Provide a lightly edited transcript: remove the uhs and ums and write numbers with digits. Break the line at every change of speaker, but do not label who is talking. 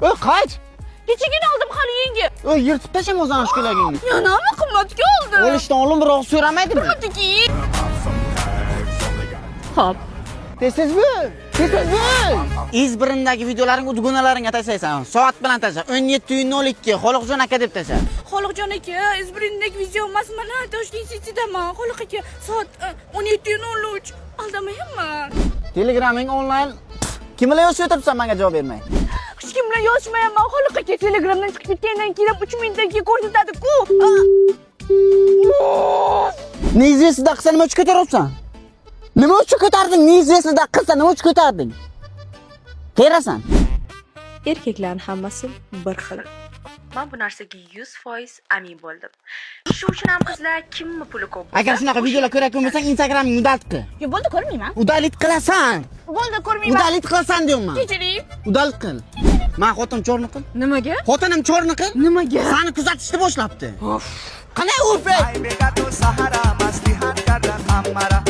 Qayt.
Kechagina oldim hali yangi.
Yirtib tashlayman o'zini shkolagingni.
Yana nima qimmatga oldim?
Olishdan oldin biroq so'ramaydimi?
Qimmatga. Xo'p.
Tez bo'l. Iz birindagi videolaring udgunalaringga tashlaysan. Soat bilan tashla. 17:02 Xoliqjon aka deb tashla.
Xoliqjon aka, izbrindagi video emas, mana Toshkent City'daman. Xoliq aka, soat 17:03. Aldamayapman.
Telegraming onlayn. Kim bilan yozib o'tiribsan, menga javob bermay?
Hech kim bilan yozmayapman. Xoliq aka Telegramdan chiqib ketgandan keyin 3 minutga ko'rsatadi-ku.
Neizvestida qilsa nima uchun ko'taryapsan? Nima uchun ko'tarding? Neizvestida qilsa nima uchun ko'tarding? Terasan.
Erkaklarning hammasi bir xil. Men bu narsaga 100% amin bo'ldim. Shu uchun ham qizlar kimmi puli ko'p?
Agar shunaqa videolar ko'rib bo'lmasang, Instagramingni udalt qil.
Yo, bo'ldi, ko'rmayman.
Udalit qilasan.
Bo'ldi, ko'rmayman.
Udalit qilasan deyapman.
Kechiring.
Udalit qil. Men xotin cho'rni qil.
Nimaga?
Xotinim cho'rni qil.
Nimaga?
Seni kuzatishni boshlabdi. Qanday urfay?
Ay, bega to Sahara, maslihat kardan hammara.